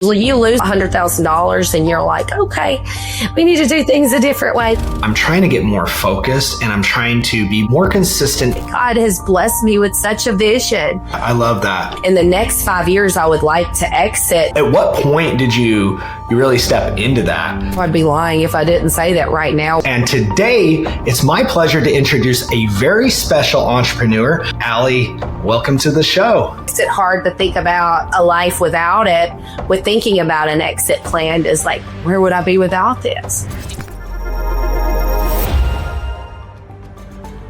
You lose $100,000 and you're like, okay, we need to do things a different way. I'm trying to get more focused and I'm trying to be more consistent. God has blessed me with such a vision. I love that. In the next 5 years, I would like to exit. At what point did you really step into that? I'd be lying if I didn't say that right now. And today, it's my pleasure to introduce a very special entrepreneur. Allie, welcome to the show. It's hard to think about a life without it. With thinking about an exit plan is like, where would I be without this?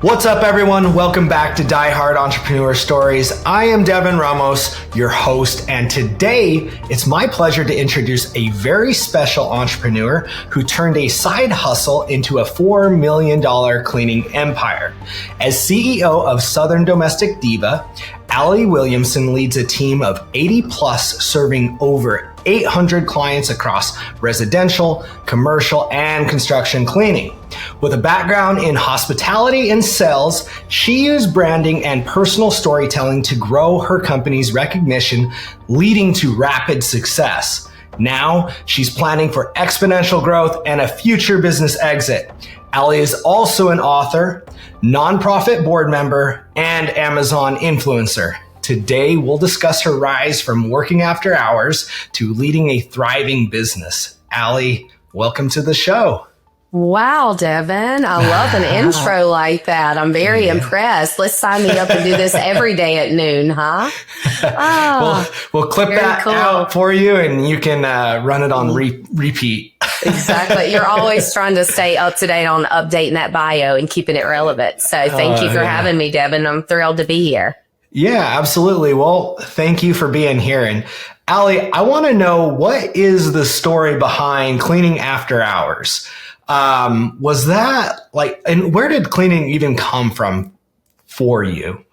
What's up, everyone? Welcome back to Diehard Entrepreneur Stories. I am Devin Ramos, your host, and today it's my pleasure to introduce a very special entrepreneur who turned a side hustle into a $4 million cleaning empire. As CEO of Southern Domestic Diva, Allie Williamson leads a team of 80 plus, serving over 800 clients across residential, commercial, and construction cleaning. With a background in hospitality and sales, she used branding and personal storytelling to grow her company's recognition, leading to rapid success. Now, she's planning for exponential growth and a future business exit. Allie is also an author, nonprofit board member, and Amazon influencer. Today, we'll discuss her rise from working after hours to leading a thriving business. Allie, welcome to the show. Wow, Devin. I love an intro like that. I'm very impressed. Let's sign me up and do this every day at noon, huh? Oh, we'll clip that out for you and you can run it on repeat. Exactly. You're always trying to stay up to date on updating that bio and keeping it relevant. So thank you for having me, Devin. I'm thrilled to be here. Yeah, absolutely. Well, thank you for being here. And Allie, I want to know, what is the story behind cleaning after hours? Was that and where did cleaning even come from for you?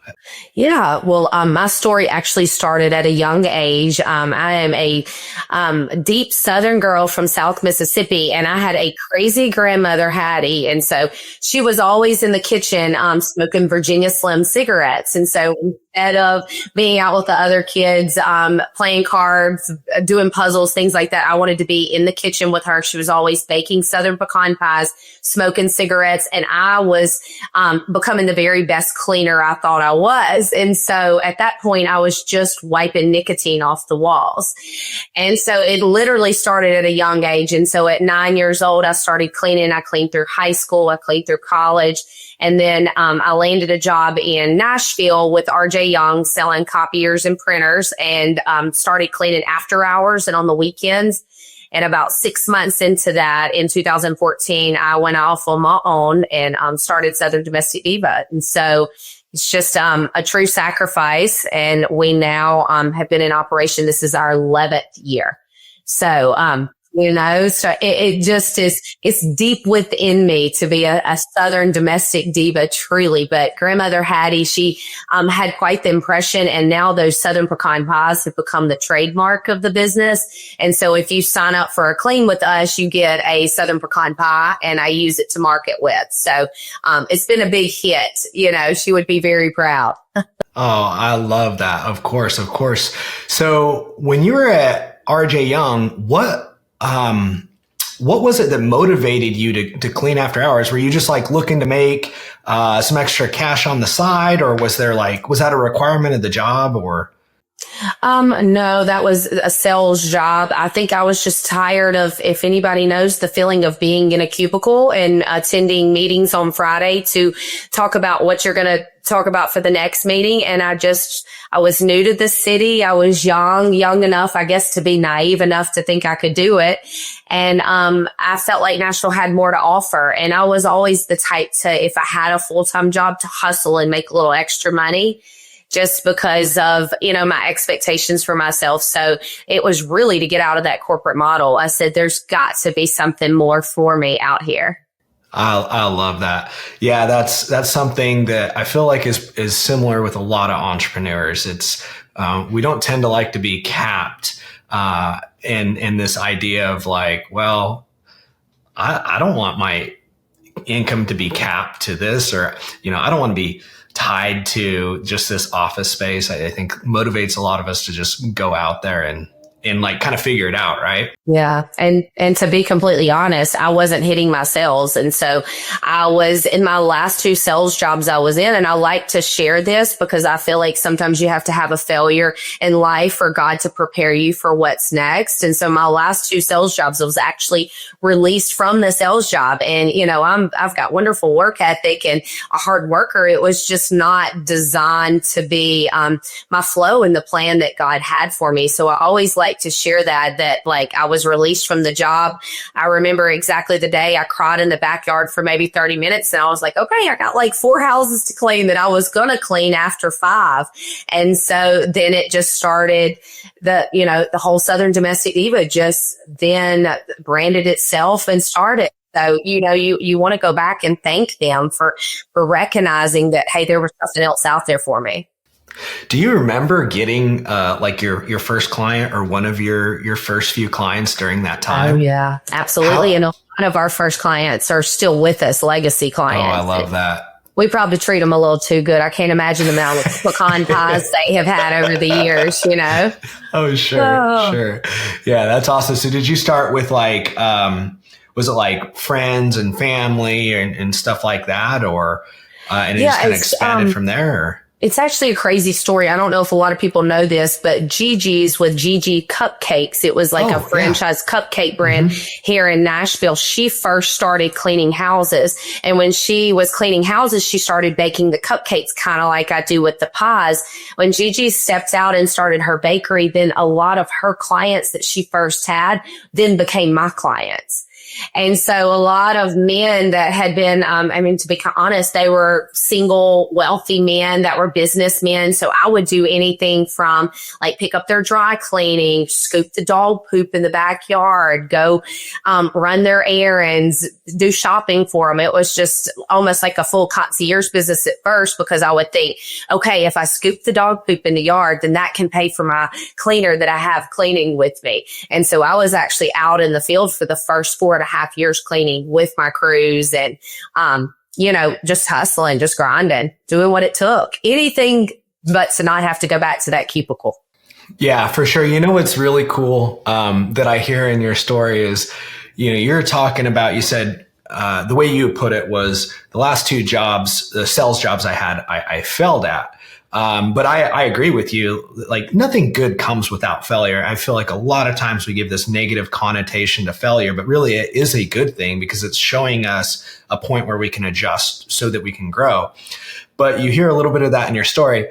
Yeah, well, my story actually started at a young age. I am a deep Southern girl from South Mississippi, and I had a crazy grandmother, Hattie. And so she was always in the kitchen smoking Virginia Slim cigarettes. And so instead of being out with the other kids, playing cards, doing puzzles, things like that, I wanted to be in the kitchen with her. She was always baking Southern pecan pies, smoking cigarettes, and I was becoming the very best cleaner I thought I was. And so at that point, I was just wiping nicotine off the walls. And so it literally started at a young age. And so at 9 years old, I started cleaning. I cleaned through high school. I cleaned through college. And then I landed a job in Nashville with RJ Young selling copiers and printers, and started cleaning after hours and on the weekends. And about 6 months into that, in 2014, I went off on my own and started Southern Domestic Diva. And so it's just a true sacrifice. And we now have been in operation. This is our 11th year. So, so it just is, it's deep within me to be a Southern domestic diva, truly. But grandmother Hattie, she had quite the impression. And now those Southern pecan pies have become the trademark of the business. And so if you sign up for a clean with us, you get a Southern pecan pie, and I use it to market with. So it's been a big hit. She would be very proud. Oh, I love that. Of course. So when you were at RJ Young, what was it that motivated you to clean after hours? Were you just looking to make some extra cash on the side, or was that a requirement of the job, or? No, that was a sales job. I think I was just tired of, if anybody knows the feeling of being in a cubicle and attending meetings on Friday to talk about what you're going to talk about for the next meeting. And I was new to the city. I was young enough, I guess, to be naive enough to think I could do it. And I felt like Nashville had more to offer. And I was always the type to, if I had a full-time job, to hustle and make a little extra money, just because of, my expectations for myself. So it was really to get out of that corporate model. I said, there's got to be something more for me out here. I love that. Yeah, that's something that I feel like is similar with a lot of entrepreneurs. It's we don't tend to like to be capped in this idea of I don't want my income to be capped to this, or I don't want to be tied to just this office space. I think motivates a lot of us to just go out there and and like kind of figure it out, right? Yeah. And to be completely honest, I wasn't hitting my sales. And so I was in my last 2 sales jobs I was in, and I like to share this because I feel like sometimes you have to have a failure in life for God to prepare you for what's next. And so my last 2 sales jobs, I was actually released from the sales job. And, you know, I've got wonderful work ethic and a hard worker. It was just not designed to be, my flow and the plan that God had for me. So I always like to share that like I was released from the job. I remember exactly the day I cried in the backyard for maybe 30 minutes. And I was like, okay, I got like 4 houses to clean that I was going to clean after 5. And so then it just started the whole Southern Domestic Diva just then branded itself and started. So, you want to go back and thank them for recognizing that, hey, there was something else out there for me. Do you remember getting like your first client or one of your first few clients during that time? Oh, yeah, absolutely. And a lot of our first clients are still with us, legacy clients. Oh, I love that. We probably treat them a little too good. I can't imagine the amount of pecan pies they have had over the years, Oh, sure. Yeah, that's awesome. So did you start with like, was it like friends and family and stuff like that? Or, and it just kind of expanded from there? Or? It's actually a crazy story. I don't know if a lot of people know this, but Gigi's with Gigi Cupcakes. It was like a franchise cupcake brand here in Nashville. She first started cleaning houses. And when she was cleaning houses, she started baking the cupcakes, kind of like I do with the pies. When Gigi stepped out and started her bakery, then a lot of her clients that she first had then became my clients. And so a lot of men that had been, to be honest, they were single, wealthy men that were businessmen. So I would do anything from like pick up their dry cleaning, scoop the dog poop in the backyard, go run their errands, do shopping for them. It was just almost like a full concierge business at first, because I would think, okay, if I scoop the dog poop in the yard, then that can pay for my cleaner that I have cleaning with me. And so I was actually out in the field for the first 4.5 years cleaning with my crews and, just hustling, just grinding, doing what it took. Anything but to not have to go back to that cubicle. Yeah, for sure. What's really cool that I hear in your story is, you're talking about, you said the way you put it was the last 2 jobs, the sales jobs I had, I failed at. But I agree with you. Like nothing good comes without failure. I feel like a lot of times we give this negative connotation to failure, but really it is a good thing because it's showing us a point where we can adjust so that we can grow. But you hear a little bit of that in your story.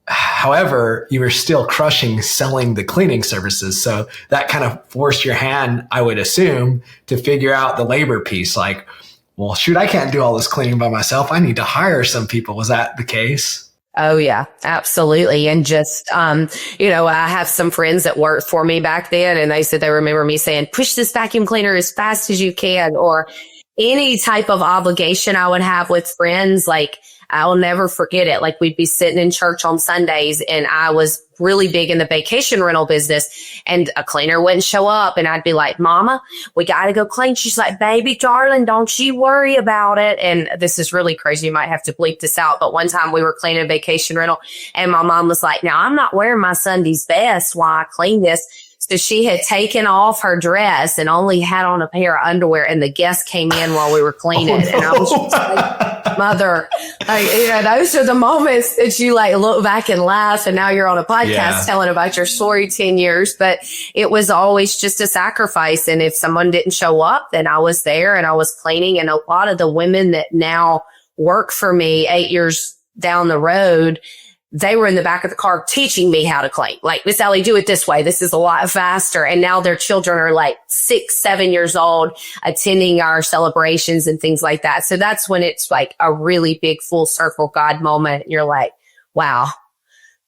However, you were still crushing selling the cleaning services. So that kind of forced your hand, I would assume, to figure out the labor piece. Like, well, shoot, I can't do all this cleaning by myself. I need to hire some people. Was that the case? Oh, yeah, absolutely. And just, I have some friends that worked for me back then, and they said they remember me saying, push this vacuum cleaner as fast as you can, or any type of obligation I would have with friends. Like, I'll never forget it. Like, we'd be sitting in church on Sundays, and I was really big in the vacation rental business, and a cleaner wouldn't show up, and I'd be like, Mama, we got to go clean. She's like, baby, darling, don't you worry about it. And this is really crazy. You might have to bleep this out. But one time we were cleaning a vacation rental, and my mom was like, now I'm not wearing my Sunday's best while I clean this. So she had taken off her dress and only had on a pair of underwear, and the guest came in while we were cleaning. And I was just like, Mother, those are the moments that you like look back and laugh. And now you're on a podcast telling about your story 10 years, but it was always just a sacrifice. And if someone didn't show up, then I was there and I was cleaning. And a lot of the women that now work for me 8 years down the road, they were in the back of the car teaching me how to clean. Like, Miss Allie, do it this way. This is a lot faster. And now their children are like 6, 7 years old, attending our celebrations and things like that. So that's when it's like a really big full circle God moment. You're like, wow,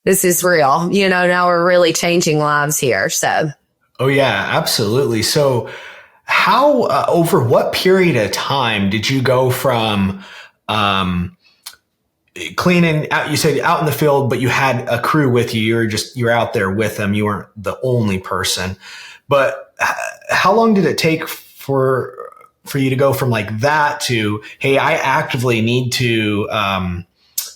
this is real. Now we're really changing lives here. So. Oh yeah, absolutely. So how, over what period of time did you go from, cleaning out, you said out in the field, but you had a crew with you. You're out there with them. You weren't the only person, but how long did it take for you to go from like that to, hey, I actively need to,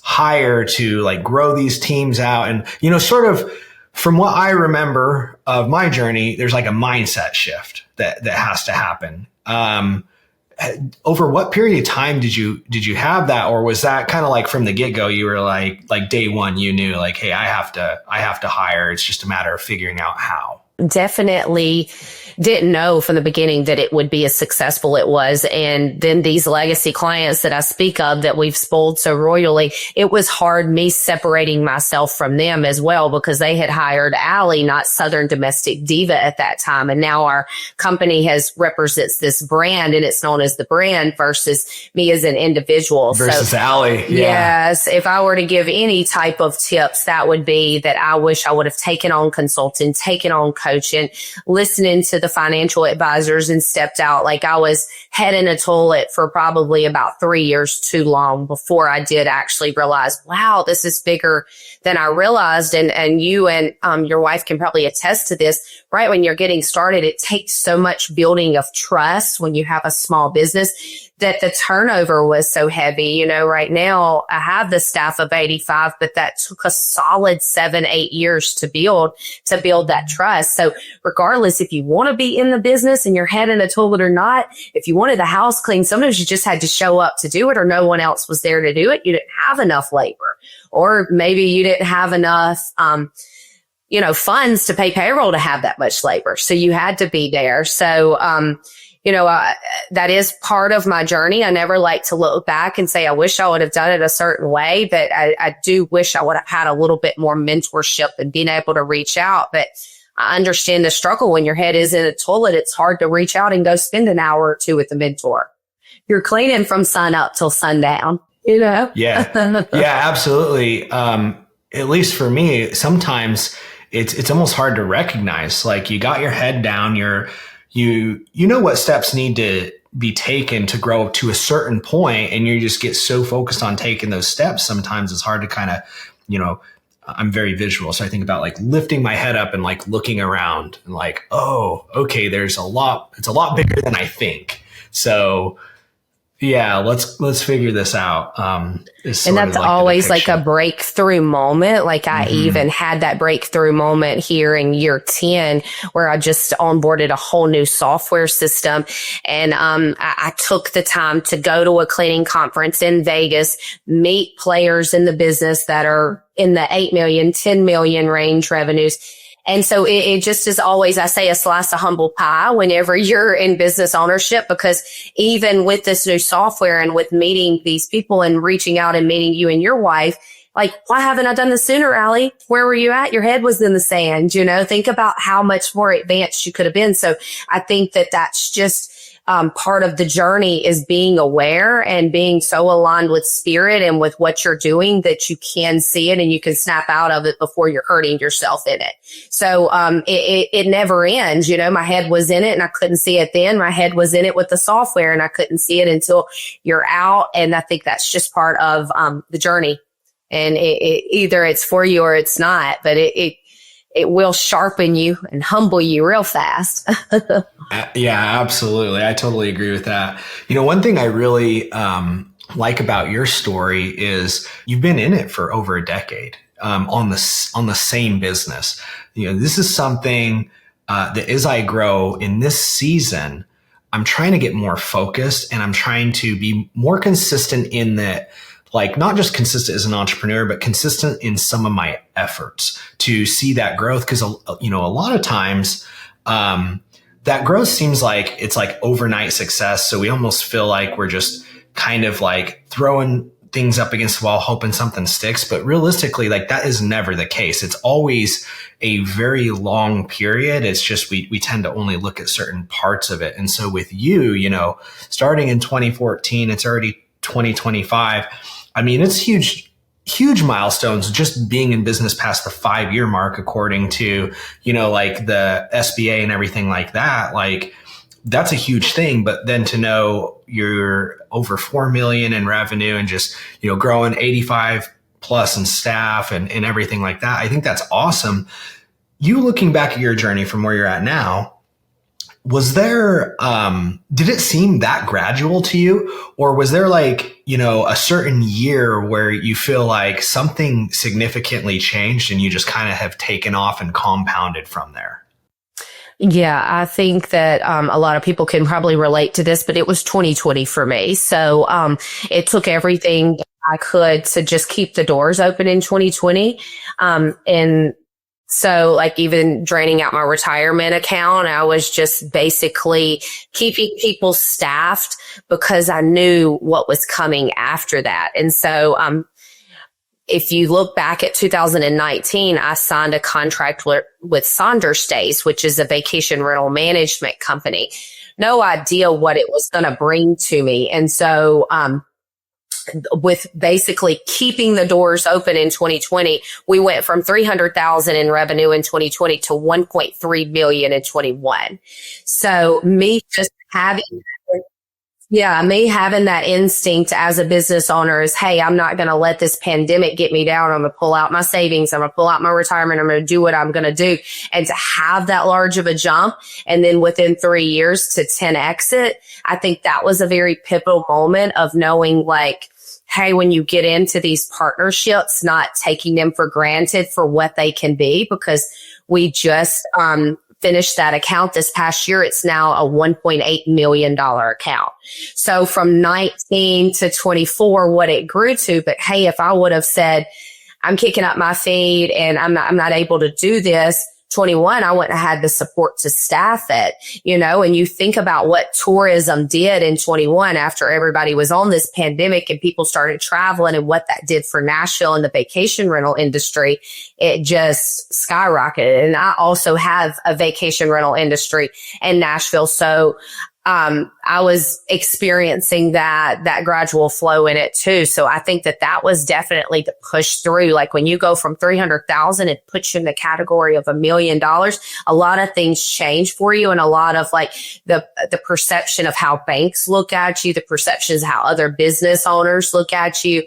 hire to like grow these teams out and, sort of from what I remember of my journey, there's like a mindset shift that has to happen. Over what period of time did you have that, or was that kind of like from the get go? You were like day one, you knew like, hey, I have to hire. It's just a matter of figuring out how. Definitely didn't know from the beginning that it would be as successful it was. And then these legacy clients that I speak of that we've spoiled so royally, it was hard me separating myself from them as well, because they had hired Allie, not Southern Domestic Diva at that time. And now our company represents this brand, and it's known as the brand versus me as an individual. Versus Allie. Yeah. Yes. If I were to give any type of tips, that would be that I wish I would have taken on consulting, taken on coaching, listening to the financial advisors, and stepped out. Like, I was head in a toilet for probably about 3 years too long before I did actually realize, wow, this is bigger than I realized. And you and your wife can probably attest to this. Right when you're getting started, it takes so much building of trust when you have a small business that the turnover was so heavy. You know, right now I have the staff of 85, but that took a solid 7-8 years to build that trust. So regardless if you want to be in the business and you're head in a toilet or not, if you wanted the house clean, sometimes you just had to show up to do it, or no one else was there to do it. You didn't have enough labor, or maybe you didn't have enough, funds to pay payroll to have that much labor. So you had to be there. So, that is part of my journey. I never like to look back and say, I wish I would have done it a certain way, but I do wish I would have had a little bit more mentorship and being able to reach out. But I understand the struggle when your head is in a toilet. It's hard to reach out and go spend an hour or two with a mentor. You're cleaning from sun up till sundown, Yeah. Yeah, absolutely. At least for me, sometimes it's almost hard to recognize, like, you got your head down, you know what steps need to be taken to grow to a certain point, and you just get so focused on taking those steps. Sometimes it's hard to kind of, I'm very visual. So I think about like lifting my head up and like looking around and like, oh, okay, it's a lot bigger than I think. So yeah, let's figure this out. And that's always like a breakthrough moment. Like, I even had that breakthrough moment here in year 10, where I just onboarded a whole new software system. And I took the time to go to a cleaning conference in Vegas, meet players in the business that are in the 8 million, 10 million range revenues. And so it just is always, I say, a slice of humble pie whenever you're in business ownership, because even with this new software and with meeting these people and reaching out and meeting you and your wife, like, why haven't I done this sooner, Allie? Where were you at? Your head was in the sand, think about how much more advanced you could have been. So I think that that's just part of the journey, is being aware and being so aligned with spirit and with what you're doing that you can see it and you can snap out of it before you're hurting yourself in it. So it never ends. My head was in it and I couldn't see it then. My head was in it with the software and I couldn't see it until you're out. And I think that's just part of the journey. And either it's for you or it's not, but it will sharpen you and humble you real fast. Yeah, absolutely. I totally agree with that. One thing I really like about your story is you've been in it for over a decade on the same business. This is something that as I grow in this season, I'm trying to get more focused, and I'm trying to be more consistent in that. Like, not just consistent as an entrepreneur, but consistent in some of my efforts to see that growth. Cause, a lot of times, that growth seems like it's like overnight success. So we almost feel like we're just kind of like throwing things up against the wall, hoping something sticks. But realistically, like, that is never the case. It's always a very long period. It's just, we tend to only look at certain parts of it. And so with you, starting in 2014, it's already 2025. I mean, it's huge milestones just being in business past the 5-year mark, according to, like the SBA and everything like that. Like, that's a huge thing. But then to know you're over 4 million in revenue and just, growing 85 plus in staff and everything like that, I think that's awesome. You looking back at your journey from where you're at now, was there, did it seem that gradual to you, or was there like, a certain year where you feel like something significantly changed and you just kind of have taken off and compounded from there? Yeah, I think that a lot of people can probably relate to this, but it was 2020 for me. So it took everything I could to just keep the doors open in 2020. And so like even draining out my retirement account, I was just basically keeping people staffed because I knew what was coming after that. And so if you look back at 2019, I signed a contract with Sonder Stays, which is a vacation rental management company. No idea what it was going to bring to me. And so with basically keeping the doors open in 2020, we went from 300,000 in revenue in 2020 to 1.3 million in 21. So me having that instinct as a business owner is, hey, I'm not going to let this pandemic get me down. I'm going to pull out my savings. I'm going to pull out my retirement. I'm going to do what I'm going to do. And to have that large of a jump and then within 3 years to 10x it, I think that was a very pivotal moment of knowing like, hey, when you get into these partnerships, not taking them for granted for what they can be, because we just finished that account this past year. It's now a $1.8 million account. So from 19 to 24, what it grew to, but hey, if I would have said, I'm kicking up my feet and I'm not able to do this, 21, I wouldn't have had the support to staff it, and you think about what tourism did in 21 after everybody was on this pandemic and people started traveling and what that did for Nashville and the vacation rental industry, it just skyrocketed. And I also have a vacation rental industry in Nashville. So I was experiencing that gradual flow in it too. So I think that was definitely the push through. Like when you go from 300,000, it puts you in the category of $1 million. A lot of things change for you, and a lot of like the perception of how banks look at you, the perceptions of how other business owners look at you.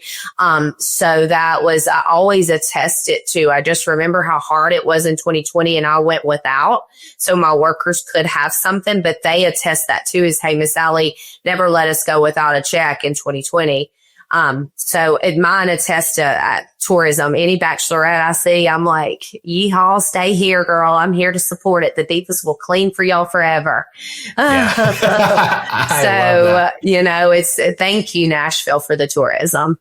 So that was, I always attest it to. I just remember how hard it was in 2020 and I went without. So my workers could have something, but they attest that too is, hey, Miss Allie never let us go without a check in 2020. So mine attest to tourism. Any bachelorette I see, I'm like, yeehaw, stay here, girl. I'm here to support it. The Divas will clean for y'all forever. Yeah. So, it's thank you, Nashville, for the tourism.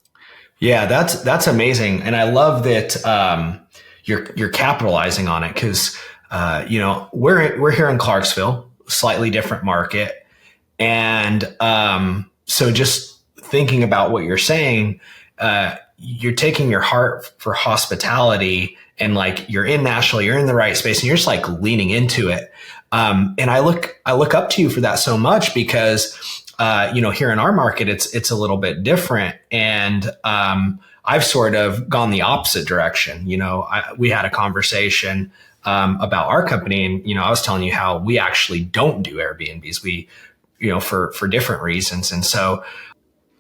Yeah, that's amazing. And I love that you're capitalizing on it because, we're here in Clarksville, slightly different market. And so just thinking about what you're saying, you're taking your heart for hospitality and like you're in Nashville, you're in the right space and you're just like leaning into it. And I look up to you for that so much because, here in our market, it's a little bit different. And I've sort of gone the opposite direction. We had a conversation about our company and, I was telling you how we actually don't do Airbnbs. We, for different reasons. And so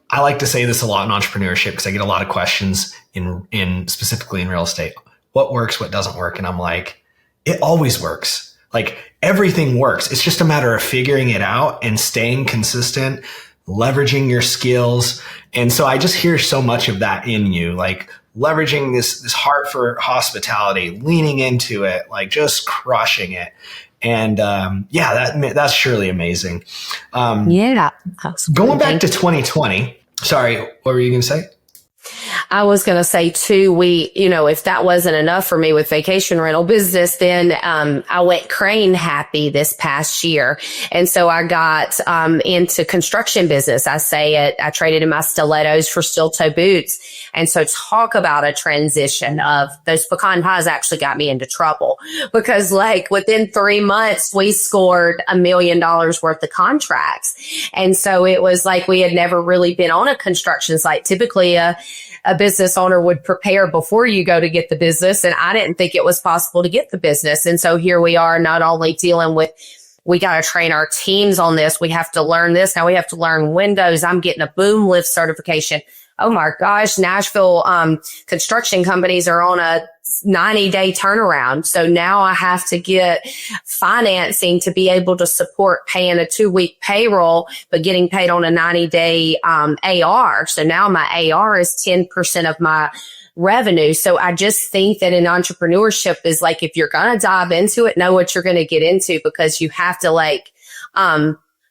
I like to say this a lot in entrepreneurship because I get a lot of questions in specifically in real estate. What works, what doesn't work? And I'm like, it always works. Like everything works. It's just a matter of figuring it out and staying consistent, leveraging your skills. And so I just hear so much of that in you, like leveraging this heart for hospitality, leaning into it, like just crushing it. And that's surely amazing. Yeah. Going back to 2020. Sorry, what were you going to say? I was going to say too, if that wasn't enough for me with vacation rental business, then I went crane happy this past year. And so I got into construction business. I traded in my stilettos for steel toe boots. And so talk about a transition of those pecan pies actually got me into trouble because like within 3 months, we scored $1 million worth of contracts. And so it was like we had never really been on a construction site. Typically, a business owner would prepare before you go to get the business. And I didn't think it was possible to get the business. And so here we are not only dealing with, we got to train our teams on this. We have to learn this. Now we have to learn windows. I'm getting a boom lift certification. oh my gosh, Nashville construction companies are on a 90-day turnaround. So now I have to get financing to be able to support paying a 2-week payroll, but getting paid on a 90-day AR. So now my AR is 10% of my revenue. So I just think that in entrepreneurship is like, if you're going to dive into it, know what you're going to get into, because you have to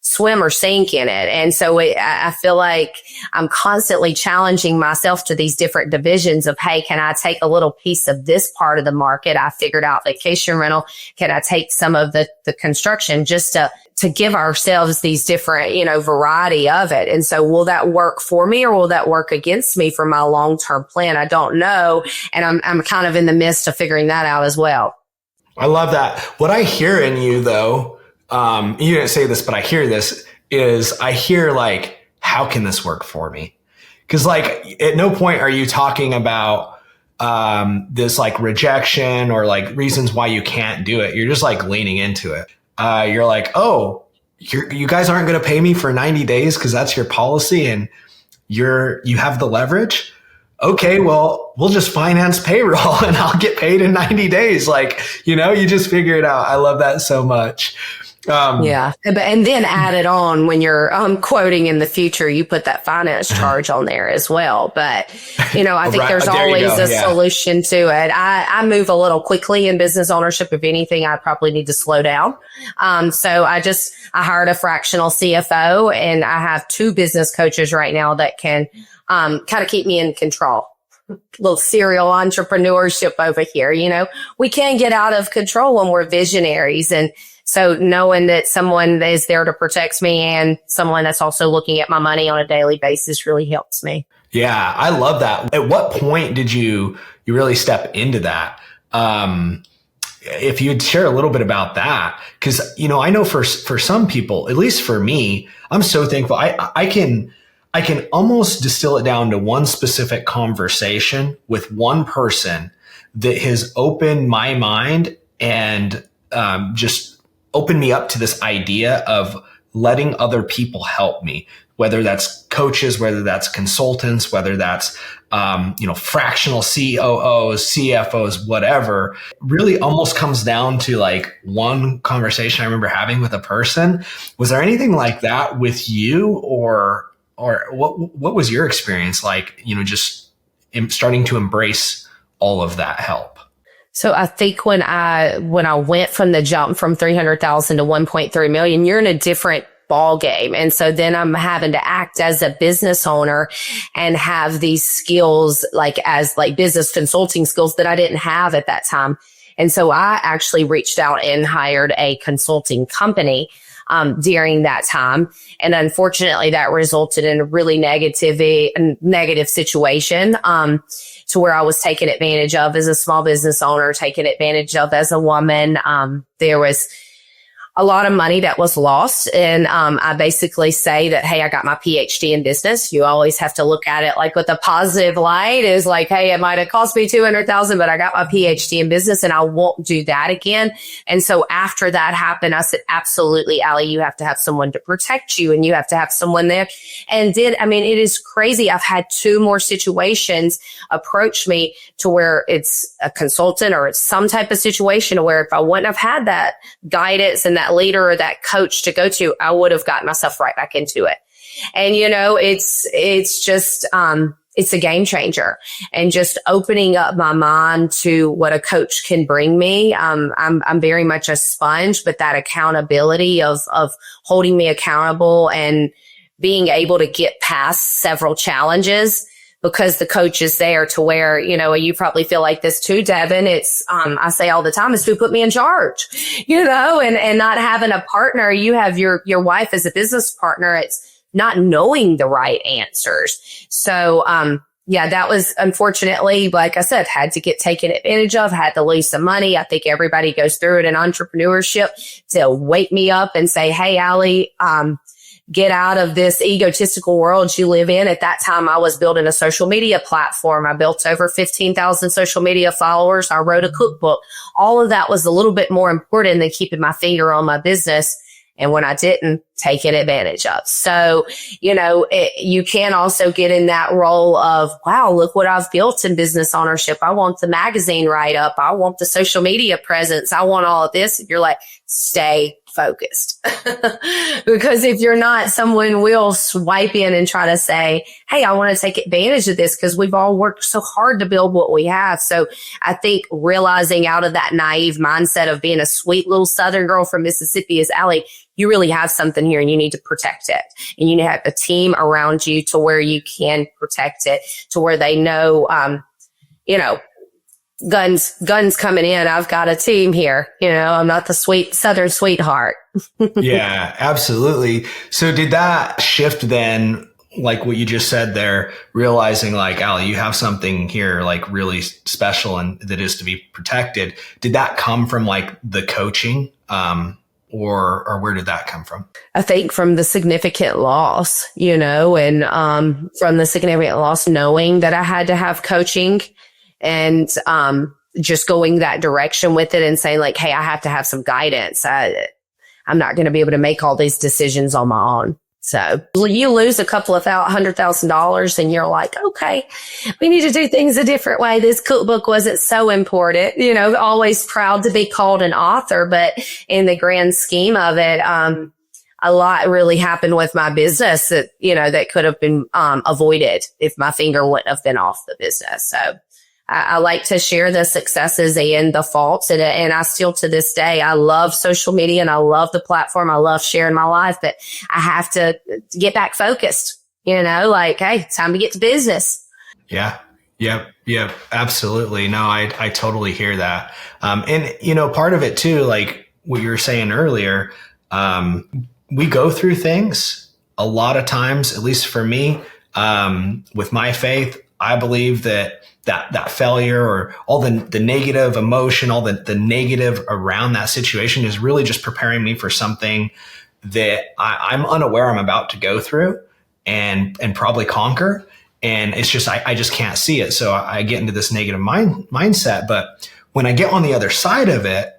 swim or sink in it. And so I feel like I'm constantly challenging myself to these different divisions of, hey, can I take a little piece of this part of the market? I figured out vacation rental. Can I take some of the construction, just to give ourselves these different, variety of it? And so will that work for me, or will that work against me for my long-term plan? I don't know. And I'm kind of in the midst of figuring that out as well. I love that. What I hear in you though, you didn't say this, but I hear this, is I hear like, how can this work for me? Because like at no point are you talking about this like rejection or like reasons why you can't do it. You're just like leaning into it. You're like, oh, you guys aren't going to pay me for 90 days because that's your policy and you have the leverage. Okay, well, we'll just finance payroll and I'll get paid in 90 days. Like, you just figure it out. I love that so much. Yeah. And then add it on when you're quoting in the future, you put that finance charge on there as well. But, I think there's always a solution to it. I move a little quickly in business ownership. If anything, I probably need to slow down. So I hired a fractional CFO, and I have 2 business coaches right now that can kind of keep me in control. Little serial entrepreneurship over here. We can get out of control when we're visionaries. And so knowing that someone is there to protect me and someone that's also looking at my money on a daily basis really helps me. Yeah, I love that. At what point did you really step into that? If you'd share a little bit about that, because, I know for some people, at least for me, I'm so thankful. I can almost distill it down to one specific conversation with one person that has opened my mind and just opened me up to this idea of letting other people help me, whether that's coaches, whether that's consultants, whether that's, fractional COOs, CFOs, whatever. Really almost comes down to like one conversation I remember having with a person. Was there anything like that with you, or what was your experience like, just starting to embrace all of that help? So I think when I went from the jump from 300,000 to 1.3 million, you're in a different ball game. And so then I'm having to act as a business owner and have these skills as business consulting skills that I didn't have at that time. And so I actually reached out and hired a consulting company during that time. And unfortunately that resulted in a really negative situation, to where I was taken advantage of as a small business owner, taken advantage of as a woman. There was a lot of money that was lost. And I basically say that, hey, I got my PhD in business. You always have to look at it like with a positive light, is like, hey, it might have cost me 200,000, but I got my PhD in business and I won't do that again. And so after that happened, I said, absolutely, Allie, you have to have someone to protect you and you have to have someone there. And it is crazy. I've had 2 more situations approach me to where it's a consultant or it's some type of situation where if I wouldn't have had that guidance and that leader or that coach to go to, I would have gotten myself right back into it. And, it's just, it's a game changer, and just opening up my mind to what a coach can bring me. I'm very much a sponge, but that accountability of holding me accountable and being able to get past several challenges, because the coach is there to where, you probably feel like this too, Devin. It's, I say all the time, it's who put me in charge, and not having a partner. You have your wife as a business partner. It's not knowing the right answers. So, that was unfortunately, like I said, had to get taken advantage of, had to lose some money. I think everybody goes through it in entrepreneurship, to wake me up and say, hey, Allie, get out of this egotistical world you live in. At that time, I was building a social media platform. I built over 15,000 social media followers. I wrote a cookbook. All of that was a little bit more important than keeping my finger on my business. And when I didn't, taken advantage of. So, you can also get in that role of, wow, look what I've built in business ownership. I want the magazine write up. I want the social media presence. I want all of this. And you're like, stay focused. Because if you're not, someone will swipe in and try to say, hey, I want to take advantage of this because we've all worked so hard to build what we have. So I think realizing out of that naive mindset of being a sweet little Southern girl from Mississippi is, Allie, you really have something here and you need to protect it. And you need to have a team around you to where you can protect it, to where they know, guns coming in. I've got a team here. I'm not the sweet Southern sweetheart. Yeah, absolutely. So did that shift then, like what you just said there, realizing like, Allie, you have something here like really special and that is to be protected. Did that come from like the coaching? Or where did that come from? I think from the significant loss, and from the significant loss, knowing that I had to have coaching and just going that direction with it and saying like, hey, I have to have some guidance. I'm not going to be able to make all these decisions on my own. So you lose a couple of $100,000 and you're like, okay, we need to do things a different way. This cookbook wasn't so important, always proud to be called an author, but in the grand scheme of it, a lot really happened with my business that, that could have been, avoided if my finger wouldn't have been off the business. So I like to share the successes and the faults. And I still, to this day, I love social media and I love the platform. I love sharing my life, but I have to get back focused, like, hey, it's time to get to business. Yeah. Yep. Absolutely. No, I totally hear that. And, part of it too, like what you were saying earlier, we go through things a lot of times, at least for me, with my faith. I believe that failure or all the negative emotion, all the negative around that situation is really just preparing me for something that I'm unaware I'm about to go through and probably conquer. And it's just, I just can't see it. So I get into this negative mindset. But when I get on the other side of it,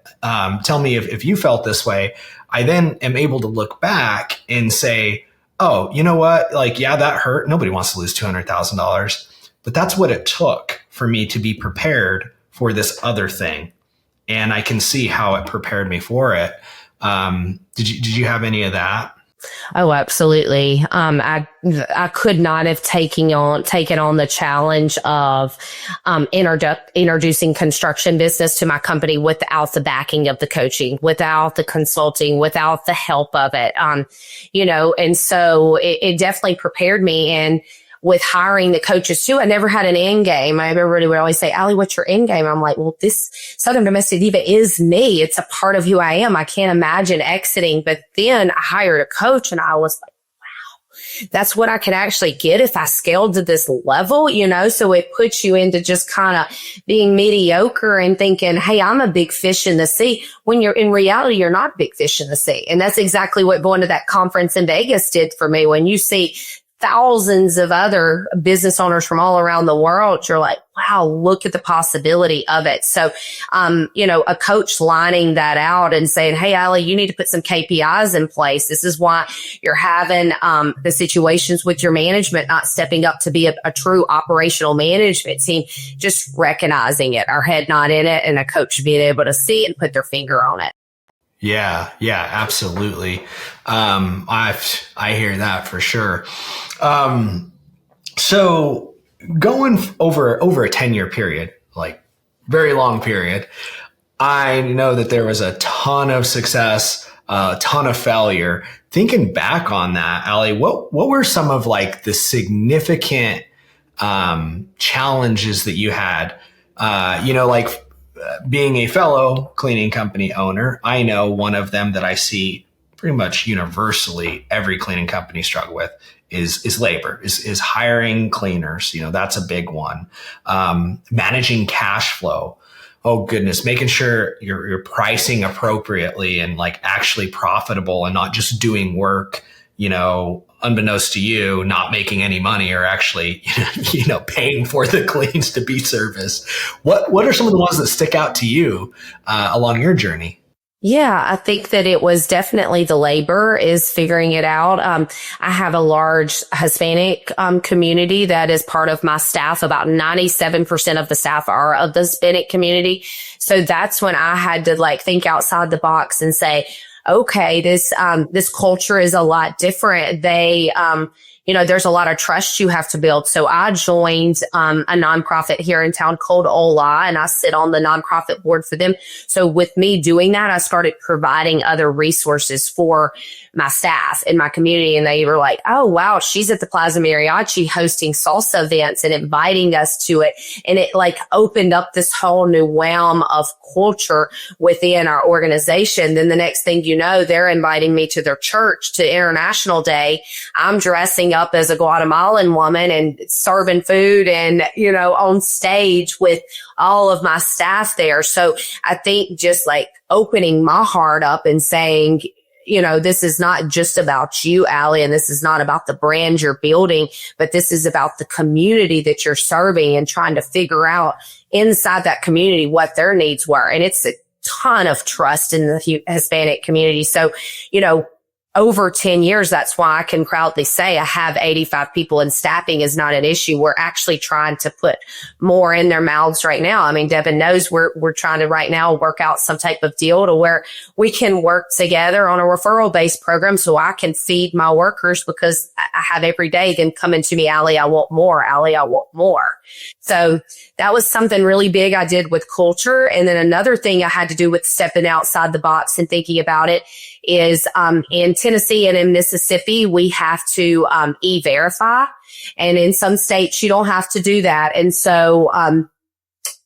tell me if you felt this way, I then am able to look back and say, oh, you know what? Like, yeah, that hurt. Nobody wants to lose $200,000. But that's what it took for me to be prepared for this other thing. And I can see how it prepared me for it. Did you have any of that? Oh, absolutely. I could not have taken on the challenge of introducing construction business to my company without the backing of the coaching, without the consulting, without the help of it. And so it definitely prepared me. And with hiring the coaches too, I never had an end game. Everybody would always say, Allie, what's your end game? I'm like, well, this Southern Domestic Diva is me. It's a part of who I am. I can't imagine exiting. But then I hired a coach and I was like, wow, that's what I could actually get if I scaled to this level, so it puts you into just kind of being mediocre and thinking, hey, I'm a big fish in the sea, when you're in reality, you're not a big fish in the sea. And that's exactly what going to that conference in Vegas did for me. When you see thousands of other business owners from all around the world, you're like, wow, look at the possibility of it. So, a coach lining that out and saying, hey, Allie, you need to put some KPIs in place. This is why you're having the situations with your management not stepping up to be a true operational management team, just recognizing it, our head not in it, and a coach being able to see it and put their finger on it. Yeah, absolutely. I hear that for sure. So going over a 10-year period, like very long period, I know that there was a ton of success, a ton of failure. Thinking back on that, Allie, what were some of like the significant challenges that you had? Being a fellow cleaning company owner, I know one of them that I see pretty much universally every cleaning company struggle with is labor, is hiring cleaners. That's a big one. Managing cash flow. Oh goodness, making sure you're pricing appropriately and like actually profitable and not just doing work, unbeknownst to you, not making any money or actually, paying for the cleans to be serviced. What are some of the ones that stick out to you along your journey? Yeah, I think that it was definitely the labor is figuring it out. I have a large Hispanic community that is part of my staff. About 97% of the staff are of the Hispanic community. So that's when I had to like think outside the box and say, okay, this culture is a lot different. There's a lot of trust you have to build. So I joined a nonprofit here in town called Ola, and I sit on the nonprofit board for them. So with me doing that, I started providing other resources for my staff in my community. And they were like, oh, wow, she's at the Plaza Mariachi hosting salsa events and inviting us to it. And it like opened up this whole new realm of culture within our organization. Then the next thing you know, they're inviting me to their church to International Day. I'm dressing up as a Guatemalan woman and serving food and, on stage with all of my staff there. So I think just like opening my heart up and saying, this is not just about you, Allie, and this is not about the brand you're building, but this is about the community that you're serving and trying to figure out inside that community what their needs were. And it's a ton of trust in the Hispanic community. So, over 10 years, that's why I can proudly say I have 85 people, and staffing is not an issue. We're actually trying to put more in their mouths right now. I mean, Devin knows we're trying to right now work out some type of deal to where we can work together on a referral based program so I can feed my workers, because I have every day them coming to me, Allie, I want more. Allie, I want more. So that was something really big I did with culture. And then another thing I had to do with stepping outside the box and thinking about it is in Tennessee and in Mississippi, we have to e-verify. And in some states, you don't have to do that. And so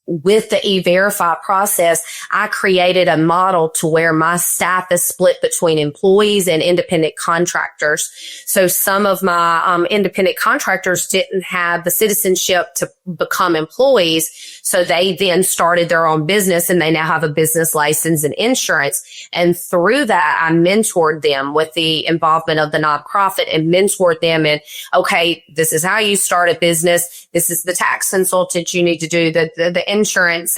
with the e-verify process, I created a model to where my staff is split between employees and independent contractors. So some of my independent contractors didn't have the citizenship to become employees. So they then started their own business, and they now have a business license and insurance. And through that, I mentored them with the involvement of the nonprofit and mentored them in, okay, this is how you start a business. This is the tax consultant you need to do, the insurance,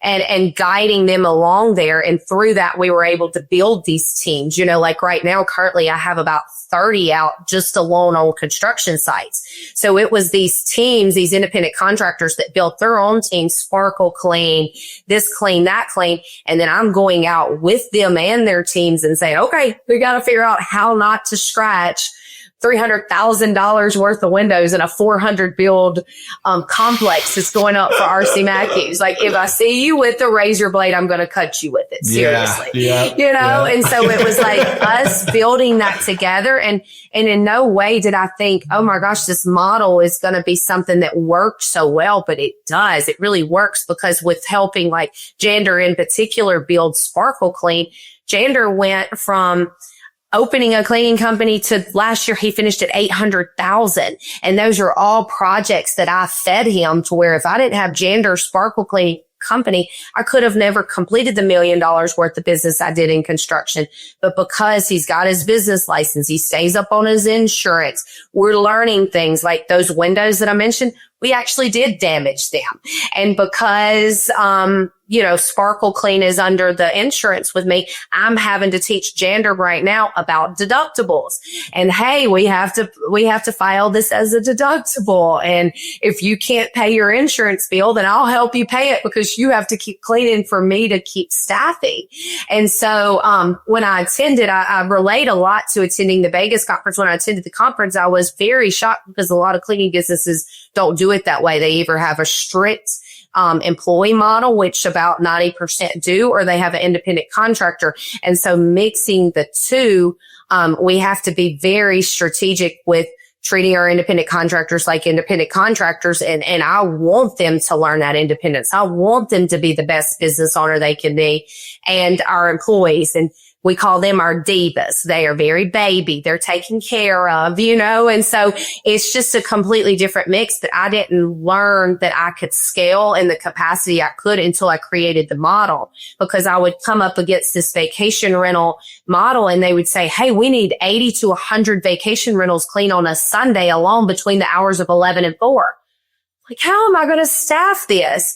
and guiding them along there. And through that, we were able to build these teams. Like right now, currently I have about 30 out just alone on construction sites. So it was these teams, these independent contractors that built their own teams, Sparkle Clean, this clean, that clean. And then I'm going out with them and their teams and saying, okay, we got to figure out how not to scratch $300,000 worth of windows in a 400 build complex that's going up for RC Matthews. Like, if I see you with a razor blade, I'm going to cut you with it. Seriously. Yeah. And so it was like us building that together. And in no way did I think, oh my gosh, this model is going to be something that worked so well, but it does. It really works, because with helping like Jander in particular build Sparkle Clean, Jander went from opening a cleaning company to last year, he finished at 800,000. And those are all projects that I fed him, to where if I didn't have Jander Sparkle Clean company, I could have never completed the $1 million worth of business I did in construction. But because he's got his business license, he stays up on his insurance. We're learning things like those windows that I mentioned. We actually did damage them. And because, Sparkle Clean is under the insurance with me, I'm having to teach Jander right now about deductibles. And hey, we have to file this as a deductible. And if you can't pay your insurance bill, then I'll help you pay it, because you have to keep cleaning for me to keep staffing. And so, when I attended, I relate a lot to attending the Vegas conference. When I attended the conference, I was very shocked, because a lot of cleaning businesses don't do it that way. They either have a strict employee model, which about 90% do, or they have an independent contractor. And so mixing the two, we have to be very strategic with treating our independent contractors like independent contractors. And I want them to learn that independence. I want them to be the best business owner they can be, and our employees. And we call them our divas. They are very baby. They're taken care of, and so it's just a completely different mix that I didn't learn that I could scale in the capacity I could until I created the model, because I would come up against this vacation rental model and they would say, hey, we need 80 to 100 vacation rentals clean on a Sunday alone between the hours of 11 and 4. Like, how am I going to staff this?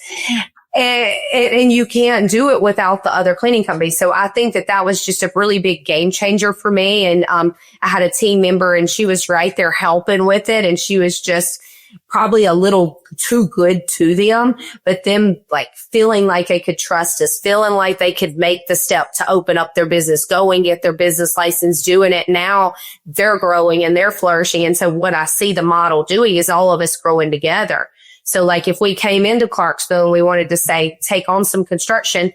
And you can't do it without the other cleaning companies. So I think that was just a really big game changer for me. And I had a team member and she was right there helping with it. And she was just probably a little too good to them, but them like feeling like they could trust us, feeling like they could make the step to open up their business, go and get their business license, doing it. Now they're growing and they're flourishing. And so what I see the model doing is all of us growing together. So like if we came into Clarksville and we wanted to say, take on some construction,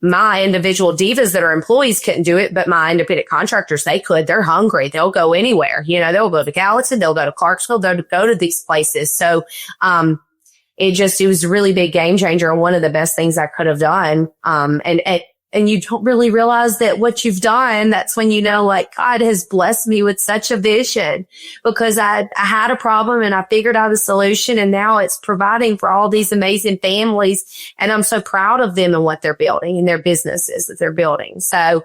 my individual divas that are employees couldn't do it, but my independent contractors, they could. They're hungry. They'll go anywhere. They'll go to Gallatin. They'll go to Clarksville. They'll go to these places. So, it was a really big game changer and one of the best things I could have done. And you don't really realize that what you've done, that's when like God has blessed me with such a vision, because I had a problem and I figured out a solution, and now it's providing for all these amazing families. And I'm so proud of them and what they're building and their businesses that they're building. So,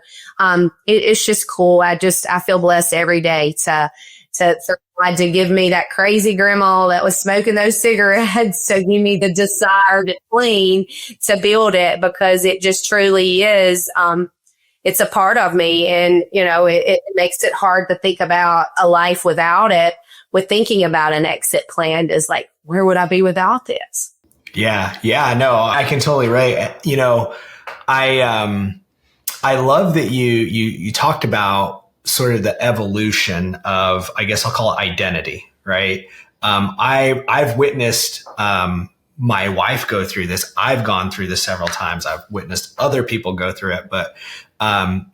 it's just cool. I feel blessed every day for God to give me that crazy grandma that was smoking those cigarettes. So give me the desire to clean, to build it, because it just truly is, it's a part of me. And, it makes it hard to think about a life without it. With thinking about an exit plan is like, where would I be without this? Yeah. Yeah. No, I can totally relate. I love that you talked about sort of the evolution of, I guess I'll call it identity, right? I've witnessed my wife go through this. I've gone through this several times. I've witnessed other people go through it. But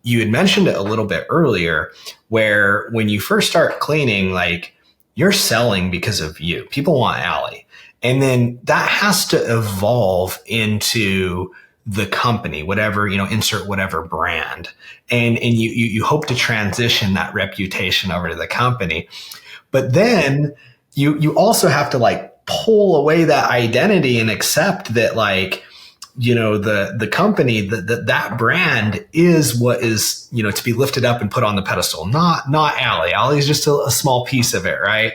you had mentioned it a little bit earlier, where when you first start cleaning, like you're selling because of you. People want Allie. And then that has to evolve into the company, whatever, insert whatever brand. And you hope to transition that reputation over to the company. But then you also have to like pull away that identity and accept that like, the company, that brand is what is, to be lifted up and put on the pedestal, not Allie. Allie is just a small piece of it. Right.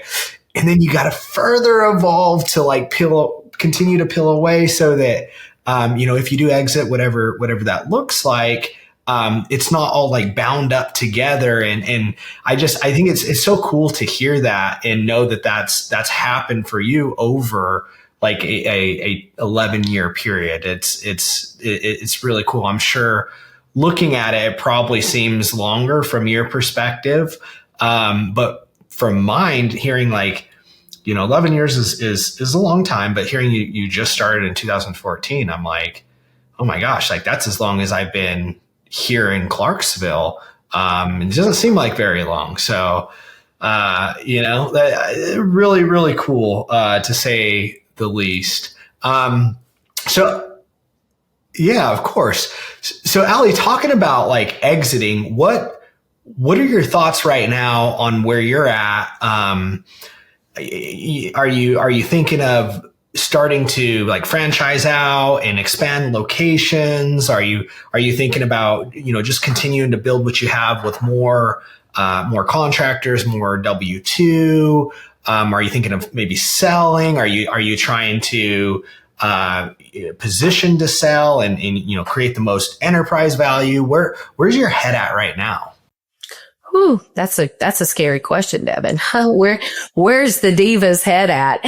And then you got to further evolve to like continue to peel away so that, if you do exit, whatever that looks like, it's not all like bound up together. And I think it's so cool to hear that and know that that's happened for you over like a 11-year period. It's really cool. I'm sure looking at it, it probably seems longer from your perspective. But from mine, hearing like, 11 years is a long time, but hearing you just started in 2014, I'm like, oh my gosh, like that's as long as I've been here in Clarksville. It doesn't seem like very long. So, that really, really cool, to say the least. So yeah, of course. So Allie, talking about like exiting, what are your thoughts right now on where you're at? Are you thinking of starting to like franchise out and expand locations? Are you thinking about, just continuing to build what you have with more contractors, more W-2? Are you thinking of maybe selling? Are you trying to position to sell and create the most enterprise value? Where's your head at right now? Ooh, that's a scary question, Devin. Where's the diva's head at?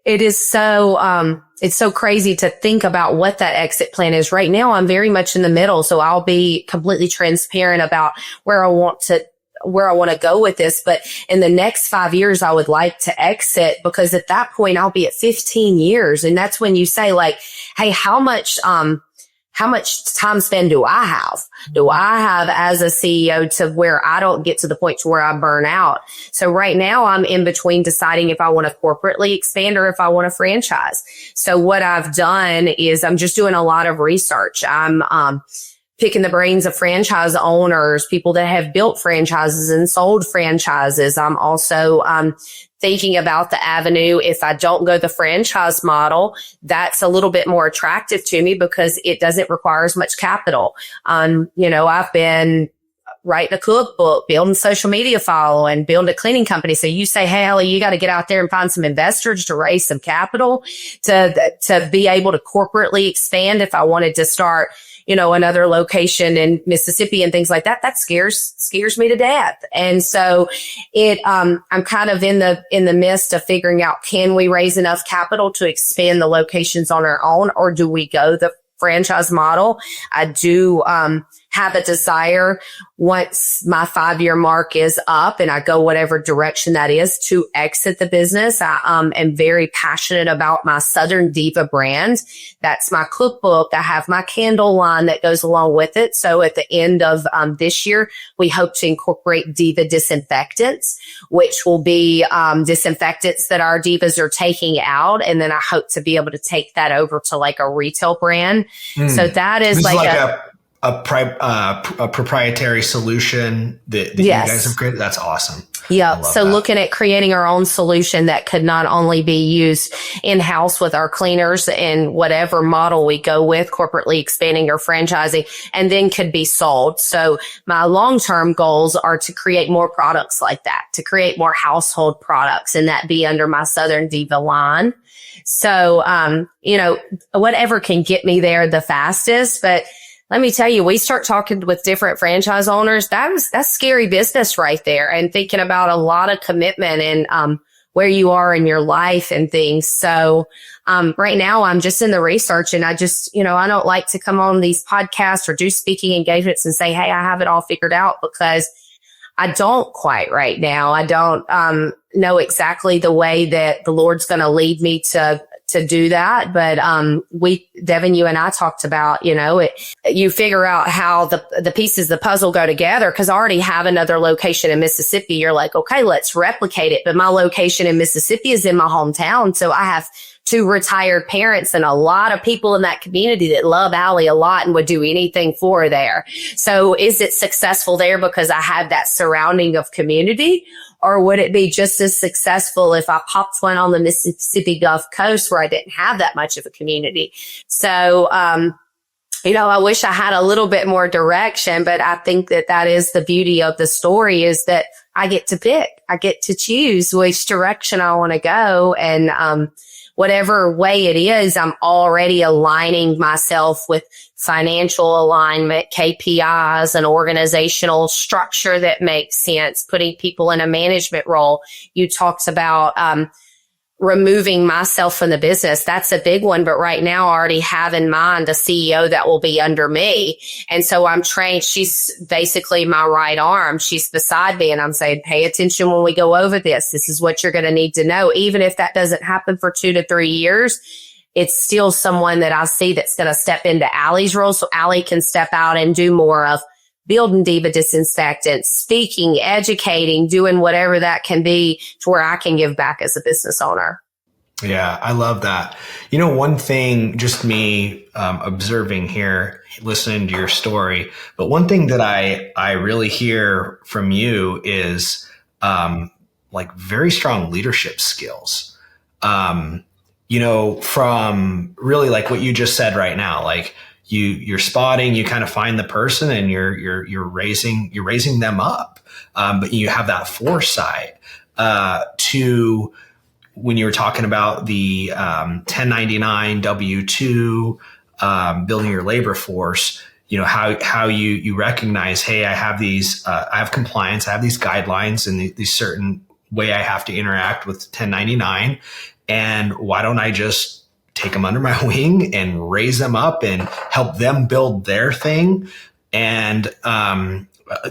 It is so, it's so crazy to think about what that exit plan is. Right now, I'm very much in the middle. So I'll be completely transparent about where I want to go with this. But in the next 5 years, I would like to exit, because at that point I'll be at 15 years. And that's when you say like, hey, how much time spent do I have? Do I have as a CEO to where I don't get to the point to where I burn out? So right now I'm in between deciding if I want to corporately expand or if I want to franchise. So what I've done is I'm just doing a lot of research. I'm, picking the brains of franchise owners, people that have built franchises and sold franchises. I'm also, thinking about the avenue. If I don't go the franchise model, that's a little bit more attractive to me because it doesn't require as much capital. I've been writing a cookbook, building social media following, building a cleaning company. So you say, hey, Allie, you got to get out there and find some investors to raise some capital to be able to corporately expand. If I wanted to start, another location in Mississippi and things like that, that scares me to death. And so I'm kind of in the midst of figuring out, can we raise enough capital to expand the locations on our own, or do we go the franchise model? I do, have a desire once my 5-year mark is up and I go whatever direction that is to exit the business. I am very passionate about my Southern Diva brand. That's my cookbook. I have my candle line that goes along with it. So at the end of this year, we hope to incorporate Diva disinfectants, which will be disinfectants that our divas are taking out. And then I hope to be able to take that over to like a retail brand. So that is like a proprietary solution that you guys have created. That's awesome. Yeah. So looking at creating our own solution that could not only be used in-house with our cleaners and whatever model we go with, corporately expanding or franchising, and then could be sold. So my long-term goals are to create more products like that, to create more household products, and that be under my Southern Diva line. So, whatever can get me there the fastest. But let me tell you, we start talking with different franchise owners. That's scary business right there, and thinking about a lot of commitment and where you are in your life and things. So right now I'm just in the research, and I just, I don't like to come on these podcasts or do speaking engagements and say, hey, I have it all figured out, because I don't quite right now. I don't know exactly the way that the Lord's going to lead me to do that. But Devin, you and I talked about, you figure out how the pieces of the puzzle go together, because I already have another location in Mississippi. You're like, okay, let's replicate it. But my location in Mississippi is in my hometown. So I have 2 retired parents and a lot of people in that community that love Allie a lot and would do anything for her there. So is it successful there because I have that surrounding of community? Or would it be just as successful if I popped one on the Mississippi Gulf Coast where I didn't have that much of a community? So, I wish I had a little bit more direction, but I think that is the beauty of the story, is that I get to pick. I get to choose which direction I want to go. And, whatever way it is, I'm already aligning myself with financial alignment, KPIs, an organizational structure that makes sense, putting people in a management role. You talked about removing myself from the business. That's a big one. But right now I already have in mind a CEO that will be under me. And so I'm trained. She's basically my right arm. She's beside me, and I'm saying, pay attention when we go over this. This is what you're going to need to know. Even if that doesn't happen for 2 to 3 years, it's still someone that I see that's going to step into Allie's role. So Allie can step out and do more of building Diva disinfectants, speaking, educating, doing whatever that can be to where I can give back as a business owner. Yeah, I love that. One thing, just me observing here, listening to your story, but one thing that I really hear from you is like very strong leadership skills. From really like what you just said right now, like you're spotting, you kind of find the person and you're raising them up. But you have that foresight to, when you were talking about the 1099 W-2, building your labor force, how you recognize, hey, I have these, I have compliance, I have these guidelines and these certain way I have to interact with 1099. And why don't I just take them under my wing and raise them up and help them build their thing? And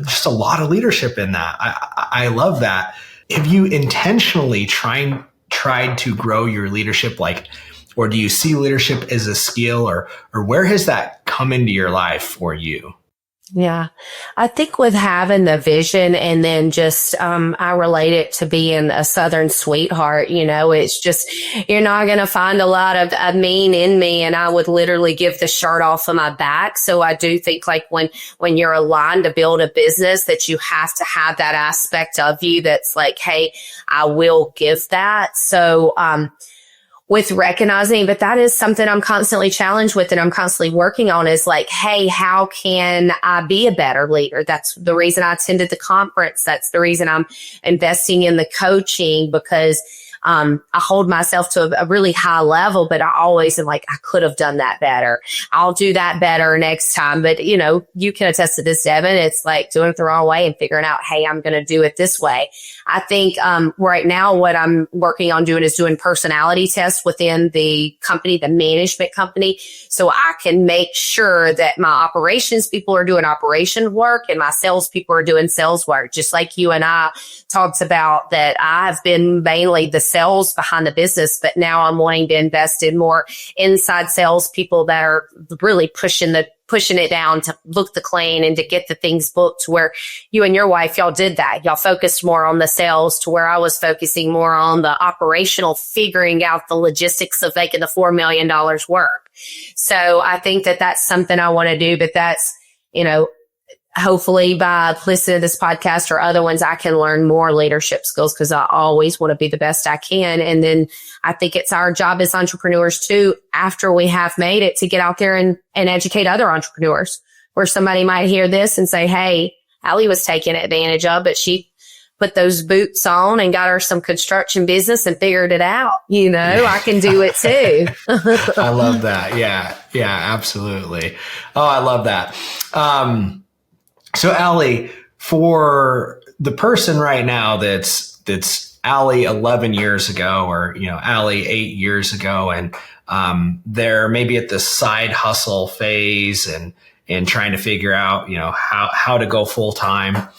just a lot of leadership in that. I love that. Have you intentionally tried to grow your leadership, or do you see leadership as a skill, or where has that come into your life for you? Yeah, I think with having the vision, and then just, I relate it to being a Southern sweetheart. It's just, you're not going to find a lot of mean in me, and I would literally give the shirt off of my back. So I do think when you're aligned to build a business, that you have to have that aspect of you that's like, hey, I will give that. So, with recognizing, but that is something I'm constantly challenged with and I'm constantly working on is like, hey, how can I be a better leader? That's the reason I attended the conference. That's the reason I'm investing in the coaching, because I hold myself to a really high level, but I always am like, I could have done that better. I'll do that better next time. But, you know, you can attest to this, Devin. It's like doing it the wrong way and figuring out, hey, I'm going to do it this way. I think right now what I'm working on doing is doing personality tests within the company, the management company, so I can make sure that my operations people are doing operation work and my sales people are doing sales work. Just like you and I talked about, that I've been mainly the sales behind the business, but now I'm wanting to invest in more inside sales people that are really pushing it down to book the client and to get the things booked, where you and your wife, y'all did that. Y'all focused more on the sales, to where I was focusing more on the operational, figuring out the logistics of making the $4 million work. So I think that that's something I want to do, but that's, you know, hopefully by listening to this podcast or other ones, I can learn more leadership skills, because I always want to be the best I can. And then I think it's our job as entrepreneurs too, after we have made it, to get out there and educate other entrepreneurs, where somebody might hear this and say, hey, Allie was taken advantage of, but she put those boots on and got her some construction business and figured it out. You know, I can do it too. I love that. Yeah. Yeah, absolutely. Oh, I love that. So Allie, for the person right now that's Allie 11 years ago, or, you know, Allie 8 years ago, and they're maybe at the side hustle phase and trying to figure out, you know, how to go full time.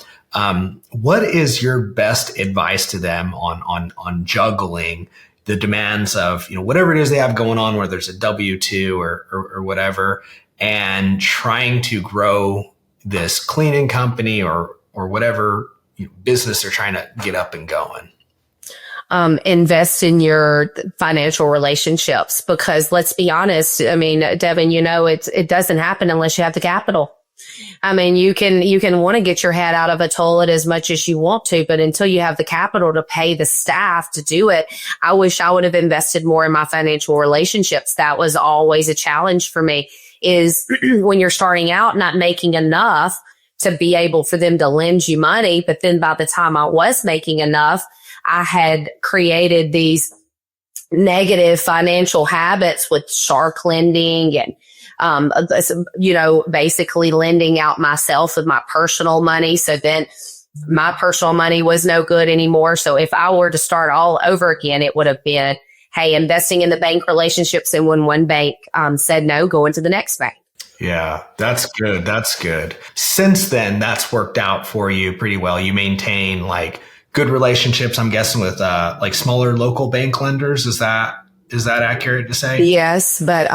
What is your best advice to them on juggling the demands of, you know, whatever it is they have going on, whether there's a W-2 or whatever, and trying to grow this cleaning company or whatever, you know, business they're trying to get up and going? Invest in your financial relationships, because let's be honest. I mean, Devin, you know, it doesn't happen unless you have the capital. I mean, you can want to get your head out of a toilet as much as you want to, but until you have the capital to pay the staff to do it, I wish I would have invested more in my financial relationships. That was always a challenge for me, is when you're starting out, not making enough to be able for them to lend you money. But then by the time I was making enough, I had created these negative financial habits with shark lending and, you know, basically lending out myself with my personal money. So then my personal money was no good anymore. So if I were to start all over again, it would have been, hey, investing in the bank relationships. And when one bank said no, go into the next bank. Yeah, that's good. That's good. Since then, that's worked out for you pretty well. You maintain like good relationships, I'm guessing, with like smaller local bank lenders. Is that accurate to say? Yes. But,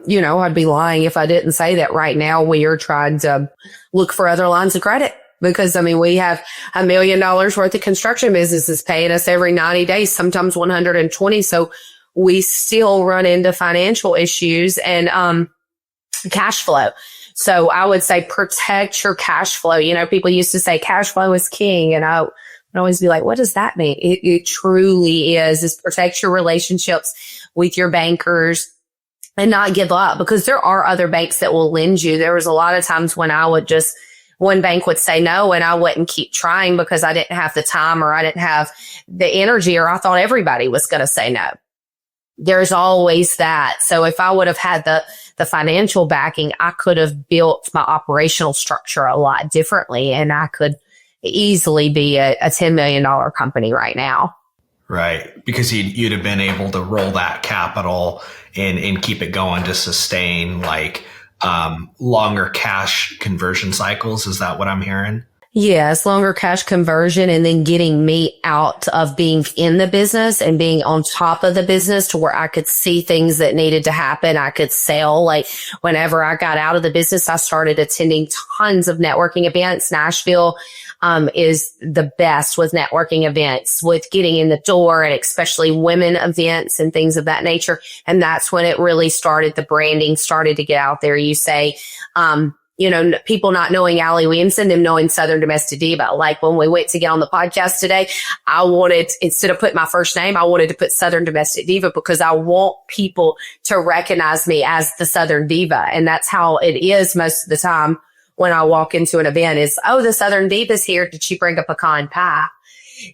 you know, I'd be lying if I didn't say that right now we are trying to look for other lines of credit, because, I mean, we have $1 million worth of construction businesses paying us every 90 days, sometimes 120. So we still run into financial issues and, cash flow. So I would say protect your cash flow. You know, people used to say cash flow is king. And I would always be like, what does that mean? It truly is protect your relationships with your bankers and not give up, because there are other banks that will lend you. There was a lot of times when one bank would say no and I wouldn't keep trying because I didn't have the time or I didn't have the energy, or I thought everybody was going to say no. There's always that. So if I would have had the financial backing, I could have built my operational structure a lot differently, and I could easily be a $10 million company right now. Right. Because you'd have been able to roll that capital and keep it going to sustain like longer cash conversion cycles. Is that what I'm hearing? Yes, longer cash conversion, and then getting me out of being in the business and being on top of the business to where I could see things that needed to happen. I could sell. Like whenever I got out of the business, I started attending tons of networking events. Nashville is the best with networking events, with getting in the door, and especially women events and things of that nature. And that's when it really started. The branding started to get out there. You say, people not knowing Allie Williamson, them knowing Southern Domestic Diva. Like when we went to get on the podcast today, I wanted, instead of putting my first name, I wanted to put Southern Domestic Diva because I want people to recognize me as the Southern Diva. And that's how it is most of the time when I walk into an event is, oh, the Southern Diva's here. Did she bring a pecan pie?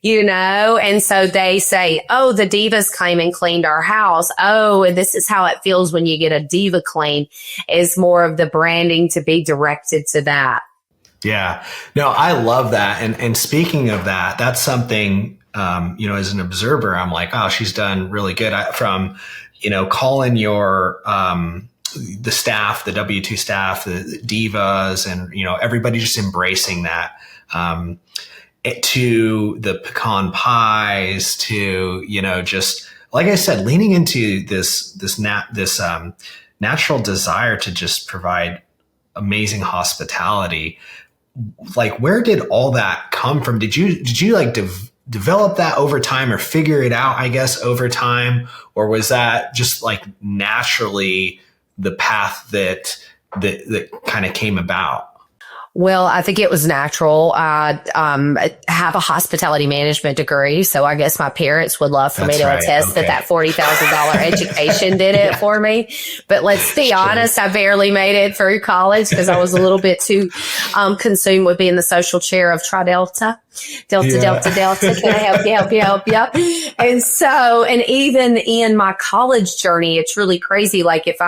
And so they say, oh, the divas came and cleaned our house. Oh, and this is how it feels when you get a diva clean, is more of the branding to be directed to that. Yeah, no, I love that. And speaking of that, that's something, as an observer, I'm like, oh, she's done really good from, calling your, the staff, the W-2 staff, the divas, and, everybody just embracing that, to the pecan pies, to, just like I said, leaning into this natural desire to just provide amazing hospitality. Like, where did all that come from? Did you like develop that over time, or figure it out, I guess, over time? Or was that just like naturally the path that kind of came about? Well, I think it was natural. I have a hospitality management degree, so I guess my parents would love for me to attest that $40,000 education did it for me. But let's be honest, I barely made it through college because I was a little bit too consumed with being the social chair of Tri Delta. Delta. Can I help you? And so, and even in my college journey, it's really crazy. Like if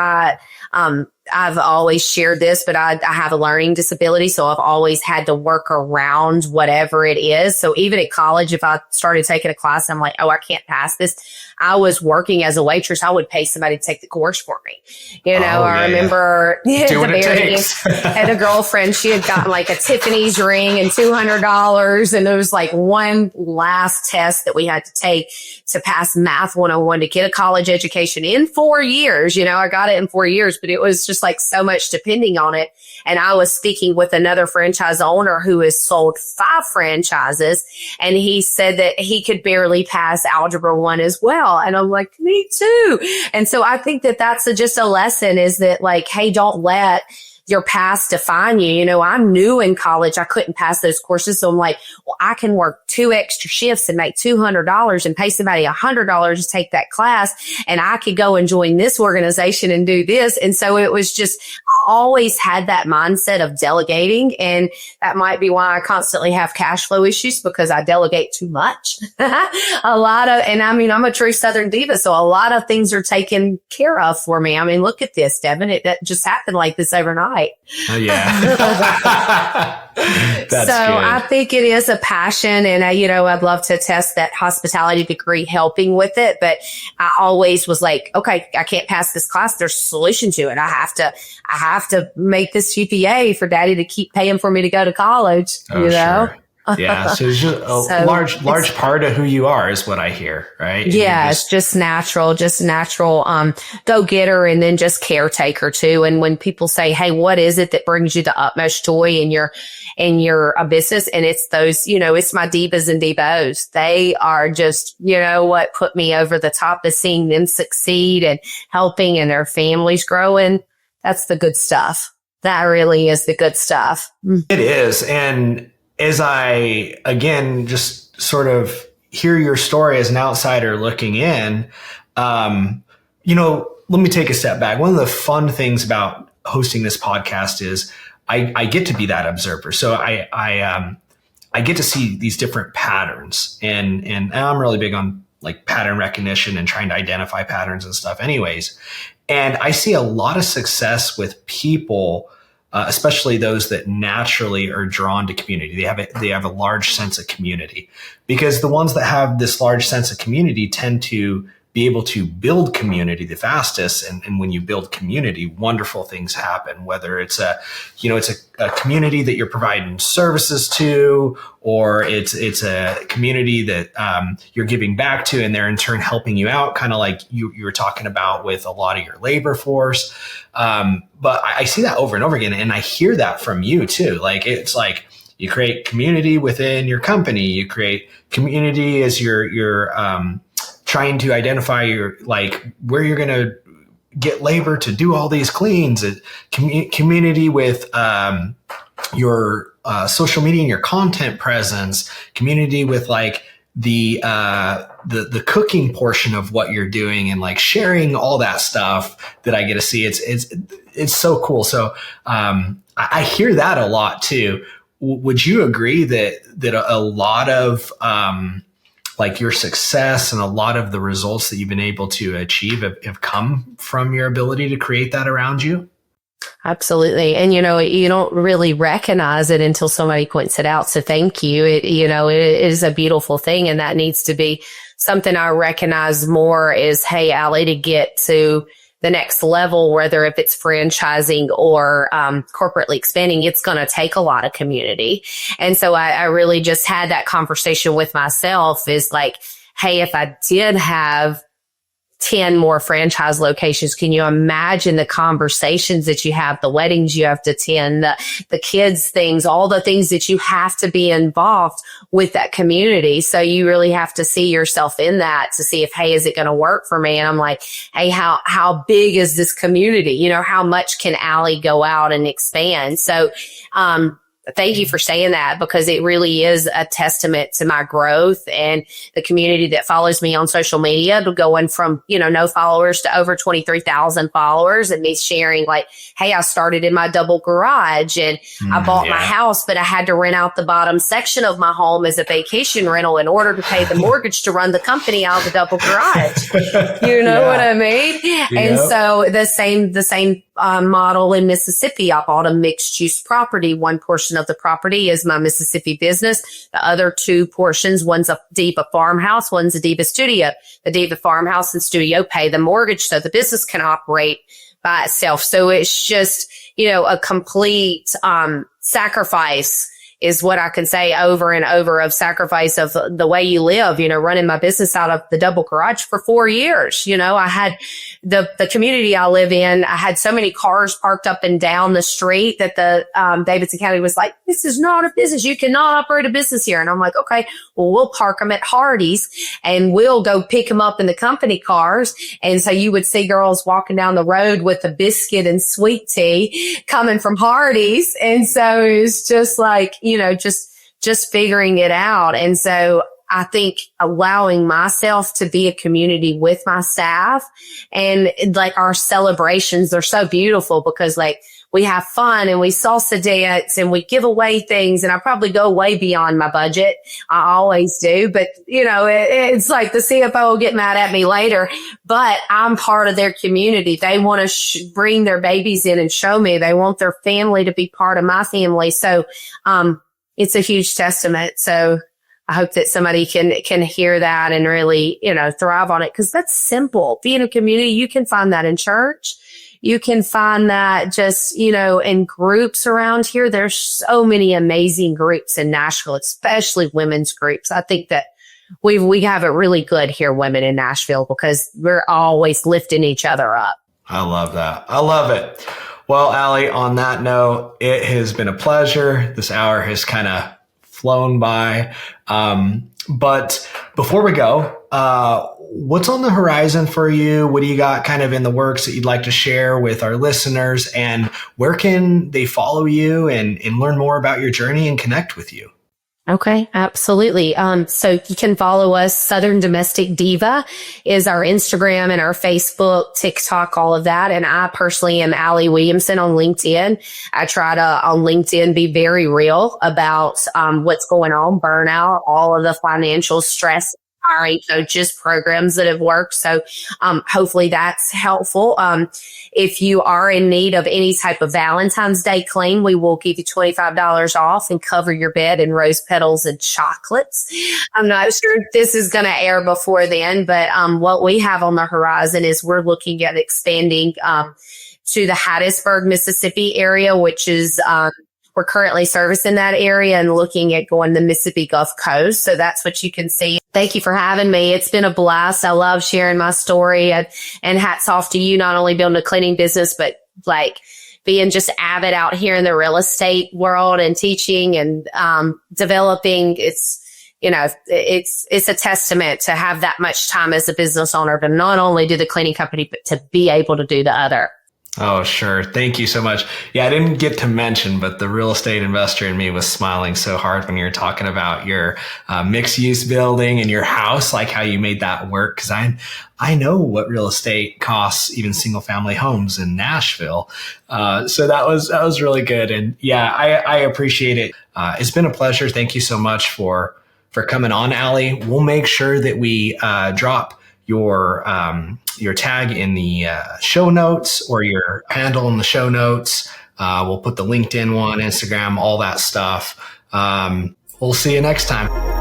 I've always shared this, but I have a learning disability. So I've always had to work around whatever it is. So even at college, if I started taking a class, I'm like, oh, I can't pass this. I was working as a waitress. I would pay somebody to take the course for me. I remember had a girlfriend. She had gotten like a Tiffany's ring and $200. And it was like one last test that we had to take to pass Math 101 to get a college education in 4 years. I got it in 4 years, but it was just like so much depending on it. And I was speaking with another franchise owner who has sold 5 franchises. And he said that he could barely pass Algebra 1 as well. And I'm like, me too. And so I think that that's just a lesson, is that like, hey, don't let your past define you. I knew in college I couldn't pass those courses. So I'm like, well, I can work 2 extra shifts and make $200 and pay somebody $100 to take that class. And I could go and join this organization and do this. And so it was just, I always had that mindset of delegating. And that might be why I constantly have cash flow issues, because I delegate too much. I'm a true Southern Diva. So a lot of things are taken care of for me. I mean, look at this, Devin. That just happened like this overnight. Oh, yeah. That's so good. I think it is a passion, and I'd love to test that hospitality degree helping with it. But I always was like, okay, I can't pass this class. There's a solution to it. I have to make this GPA for Daddy to keep paying for me to go to college. Sure. Yeah. So it's just a large part of who you are is what I hear, right? Yeah. It's just natural, go getter, and then just caretaker too. And when people say, hey, what is it that brings you the utmost joy in your business? And it's those, it's my divas and divos. They are just, what put me over the top, is seeing them succeed and helping and their families growing. That's the good stuff. That really is the good stuff. It is. And as I, again, just sort of hear your story as an outsider looking in, let me take a step back. One of the fun things about hosting this podcast is I get to be that observer. So I get to see these different patterns, and I'm really big on like pattern recognition and trying to identify patterns and stuff anyways. And I see a lot of success with people, especially those that naturally are drawn to community. They have a large sense of community, because the ones that have this large sense of community tend to be able to build community the fastest. And when you build community, wonderful things happen, whether it's a community that you're providing services to, or it's a community that you're giving back to, and they're in turn helping you out, kind of like you were talking about with a lot of your labor force. But I see that over and over again. And I hear that from you too. Like, it's like you create community within your company, you create community as you're trying to identify where you're going to get labor to do all these cleans, community with your social media and your content presence, community with like the cooking portion of what you're doing, and like sharing all that stuff that I get to see. It's so cool. So I hear that a lot too. Would you agree that a lot of like your success and a lot of the results that you've been able to achieve have come from your ability to create that around you? Absolutely. And, you don't really recognize it until somebody points it out. So thank you. It is a beautiful thing. And that needs to be something I recognize more is, hey, Allie, to get to the next level, whether if it's franchising or corporately expanding, it's going to take a lot of community. And so I really just had that conversation with myself is like, hey, if I did have 10 more franchise locations, can you imagine the conversations that you have, the weddings you have to attend, the kids things, all the things that you have to be involved with that community. So you really have to see yourself in that to see if, hey, is it going to work for me? And I'm like, hey, how big is this community? How much can Allie go out and expand? So, thank you for saying that, because it really is a testament to my growth and the community that follows me on social media, to going from, no followers to over 23,000 followers, and me sharing like, hey, I started in my double garage and I bought my house, but I had to rent out the bottom section of my home as a vacation rental in order to pay the mortgage to run the company out of the double garage. You know what I mean? Yep. And so the same model in Mississippi. I bought a mixed use property. One portion of the property is my Mississippi business. The other two portions, one's a Diva farmhouse, one's a Diva studio. The Diva farmhouse and studio pay the mortgage so the business can operate by itself. So it's just, a complete sacrifice is what I can say over and over, of sacrifice of the way you live, running my business out of the double garage for 4 years. I had the community I live in. I had so many cars parked up and down the street that the Davidson County was like, this is not a business. You cannot operate a business here. And I'm like, okay, well, we'll park them at Hardee's and we'll go pick them up in the company cars. And so you would see girls walking down the road with a biscuit and sweet tea coming from Hardee's. And so it's just like, just figuring it out. And so I think allowing myself to be a community with my staff, and like our celebrations, they're so beautiful because like we have fun and we salsa dance and we give away things, and I probably go way beyond my budget. I always do, but it's like the CFO will get mad at me later, but I'm part of their community. They want to bring their babies in and show me. They want their family to be part of my family. So, it's a huge testament. So I hope that somebody can hear that and really, thrive on it, because that's simple. Being a community, you can find that in church. You can find that just, in groups around here. There's so many amazing groups in Nashville, especially women's groups. I think that we have it really good here, women in Nashville, because we're always lifting each other up. I love that. I love it. Well, Allie, on that note, it has been a pleasure. This hour has kind of flown by. But before we go, what's on the horizon for you? What do you got kind of in the works that you'd like to share with our listeners? And where can they follow you and learn more about your journey and connect with you? Okay, absolutely. So you can follow us. Southern Domestic Diva is our Instagram and our Facebook, TikTok, all of that. And I personally am Allie Williamson on LinkedIn. I try to on LinkedIn be very real about what's going on, burnout, all of the financial stress, hiring coaches, programs that have worked. So hopefully that's helpful. If you are in need of any type of Valentine's Day clean, we will give you $25 off and cover your bed in rose petals and chocolates. I'm not sure if this is going to air before then, but what we have on the horizon is we're looking at expanding to the Hattiesburg, Mississippi area, which is we're currently servicing that area and looking at going to the Mississippi Gulf Coast. So that's what you can see. Thank you for having me. It's been a blast. I love sharing my story, and hats off to you, not only building a cleaning business, but like being just avid out here in the real estate world and teaching and developing. it's a testament to have that much time as a business owner to not only do the cleaning company, but to be able to do the other. Oh, sure. Thank you so much. Yeah, I didn't get to mention, but the real estate investor in me was smiling so hard when you were talking about your mixed use building and your house, like how you made that work. Cause I know what real estate costs, even single family homes in Nashville. So that was really good. And yeah, I appreciate it. It's been a pleasure. Thank you so much for coming on, Allie. We'll make sure that we drop your tag in the show notes, or your handle in the show notes. We'll put the LinkedIn one, Instagram, all that stuff. We'll see you next time.